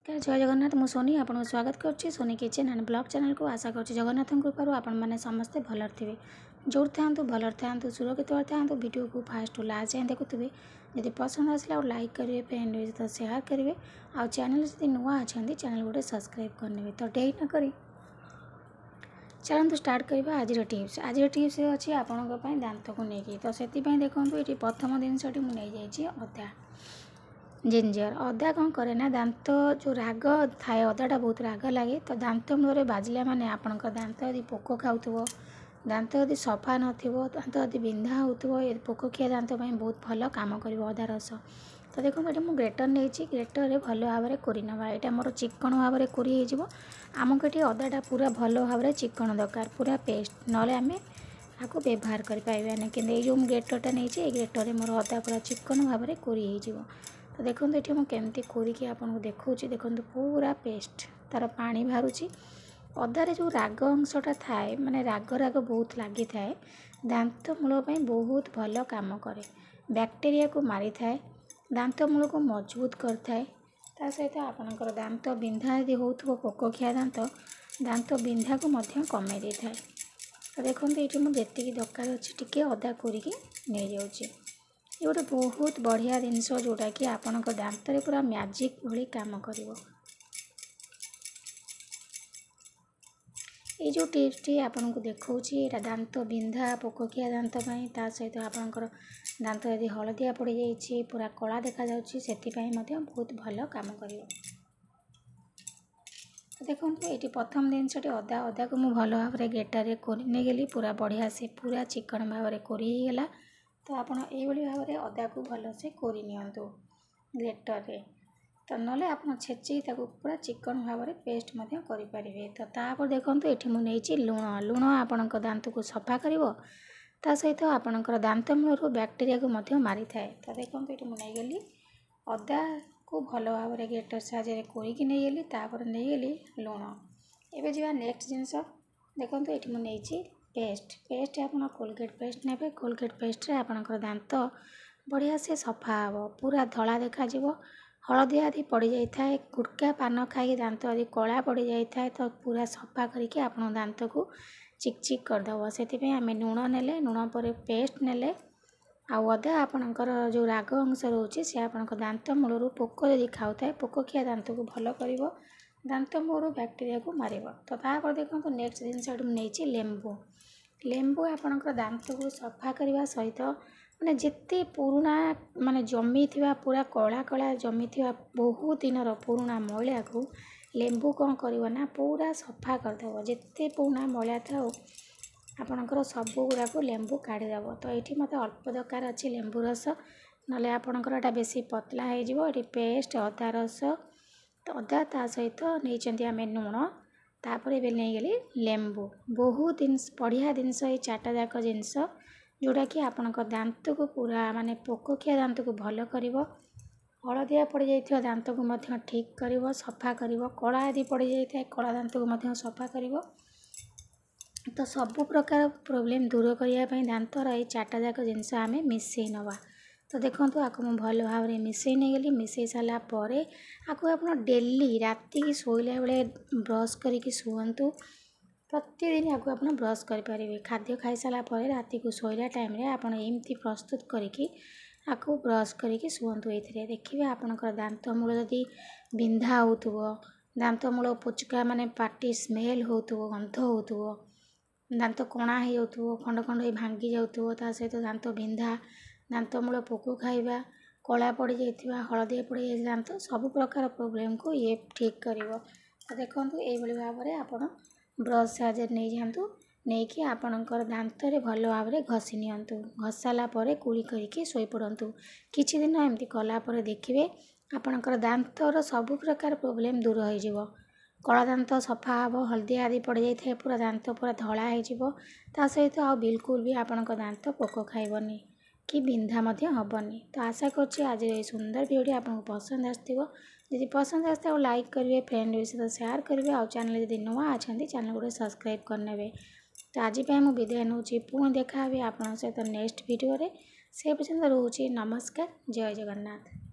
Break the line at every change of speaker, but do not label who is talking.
जय जगन्नाथ मु सोनी आपको स्वागत करुच्ची Soni kitchen and blog channel को आशा करुच्ची जगन्नाथ कृपार आपण मैंने समस्ते भलर थे जोर था भलर था सुरक्षित था वीडियो को फास्ट लास्ट जाए देखुवे जब पसंद आसला और लाइक करेंगे फ्रेंड तो शेयर करेंगे आउ चैनल जब नुआ अच्छा चैनल गोटे सब्सक्राइब करने तो डेरी न करी चलते स्टार्ट करवा आज टिप्स अच्छी आपण दांत को लेकिन तो से देखो ये प्रथम जिनसटी मुझे अदा जिंजर अदा कौन करे ना दांत जो राग थाए अदाटा बहुत राग लगे तो दांत मूल बाजिला माने आपण दांत यदि पोक खाऊ दांत यदि सफा नथिबो दांत यदि बिंधा होउथबो ए पोक खिया दांत बहुत भल काम कर अदा रस तो देखो ये मुझे ग्रेटर नहीं ग्रेटर रे भल भाव में कोरी नवा यहाँ मोर चिकन भाव में कोरी हो आमको ये अदाटा पूरा भल भाव में चिकन दरकार पूरा पेस्ट ना आम आपको व्यवहार करें कि जो ग्रेटरटा नहीं ग्रेटर मोर अदा पूरा चिकन भाव में कोरी हो तो देखो ये मुझे कोरिकी आपको देखा देखो पूरा पेस्ट तार पानी बाहर अदारे जो राग अंशटा थाए माने राग राग बहुत लगी थाए दांत मूल बहुत भल काम करे बैक्टेरिया को मारी थाए दांत मूल को मजबूत करता ता सहित आपणकर दांत बिंधा यदि हो पोक खिया दांत बिंधा को कमे दे थाए तो देखो ये मुझे दरकार अच्छी टी अदा कोरिकी नहीं जाऊँगी ये गोटे बहुत बढ़िया जिनस जोटा कि आपण दांत पूरा मैजिक भली काम कर ये जो टिप्सटी आपन को देखा दांत बिंधा पोकखिया दांत ता सहित आपणकर दांत यदि हलदिया पड़ जाइए पूरा कला देखा से बहुत भल काम कर देखो ये प्रथम जिनसटी अदा अदा को मुझे भल भाव में ग्रेटर कोरी नहीं गली पूरा बढ़िया से पूरा चिकन भाव में कोरीगला तो आप भाव में अदा को भलसे कोरी नियंतु ग्रेटर रे तो ना आप छेची पूरा चिकन भाव में पेस्ट करें तो तापर देखो ये मुझे लुण लुण आपण दांत को सफा कर ता सहित आपणकर दांत मूलर बैक्टेरिया को मारी थाए तो देखो ये मुझे गली अदा को भल भाव में ग्रेटर साहाଯ୍य कोरिकी नहीं गली तापर नहीं गली लुण एवं जा नेक्स्ट जिनस देखो ये मुझे पेस्ट आप कोलगेट पेस्ट ने कोलगेट पेस्ट रे आपणकर दांत बढ़िया से सफा हे पूरा धला देखा हलदिया यदि पड़ जाए गुटका पान खाई दांत यदि कला पड़ जाए तो पूरा सफा करके आप दांत को चिकचिक करदेव से आम लुण ने लुण पर पेस्ट ने आउ अदा आपणकर जो राग अंश रोचे से आप दांत मूलर पोक यदि खाऊ पोक खिया दांत को भल कर दांत मूलर बैक्टेरिया को मार तो तापर देखो नेक्स्ट जिनस नहीं लेंबू लेंबू आपणकर दांत को सफा करने सहित माने जिते पुराना माने जमी थिबा पूरा कला कला जमी थिबा बहुत दिन पुराना मैला को लेंबू कौन करिवो ना पूरा सफा करदेव जिते पुराना मैला था आपणकर सब गुड़ा को लेंबू काढ़ीदेव तो ये मत अल्प दरकार अच्छी लेंबू रस ना आपणकर एटा बेसी पतला हो पेस्ट अदा रस तो अदा ता सहित नहीं आम लुण तापर ये नहीं गली लेंबू बहुत दिन बढ़िया जिनस ये चार्टा जाक जिनस जोटा कि आपण दांत को पूरा माने पोकखिया दांत को भल कर हलदिया पड़ जाइए दांत को ठीक कर सफा कर कला यदि पड़ जाए कला दांत को सफा कर तो सबु प्रकार प्रोब्लेम दूर करने दांतर ये चार्टा जाक जिनस आम मिसई नवा तो देखो आपको मुझे भल भाव में मिसई नहीं गली मिसई सारापर आपको आप डेली राति की शोला बेले ब्रश करके शुंतु प्रतिदिन आपको आप ब्रश करेंगे खाद्य खाई सारापर राति को शोला टाइम आपमती प्रस्तुत करके आपको ब्रश करके शुंतु ये देखिए आपणकर दांत मूल जदि बिंधा हो दांत मूल पुचका माने पाटी स्मेल हो गंध हो दांत कणा हो खंड खंड भांगी जाऊँ ता सहित दांत बिंधा दांत मूल पोक खाइबा कला पड़ जाइए हलदिया पड़ जाए दांत सब प्रकार प्रोब्लेम को ये ठीक कर तो देखो ये भाव में आप ब्रश साहाଯ୍य नहीं जातु नहीं कि आपणकर दांत रे भल भाव में घसी नियंतु घसाला कुड़ी करके शोई पड़तु किछि दिन एमती कलापर देखिए आपणकर दांतर सब प्रकार प्रोब्लेम दूर हो कला दांत सफा हे हलदिया आदि पड़ जाए पूरा दांत पूरा धला हो सहित आ बिल्कुल भी आपण दांत पोक खाइबनी कि बिंधा हेनी तो आशा करछि आज ये सुंदर वीडियो आपको पसंद आसो जदि पसंद आसता लाइक करेंगे फ्रेंड सहित शेयर करेंगे आउ चैनल जब नुआ अच्छा चैनल गोटे सब्सक्राइब करने तो आज मुझे विदाय नौ पुणी देखा आप सहित नेक्स्ट वीडियो से पर्यंत रोचे नमस्कार जय जगन्नाथ।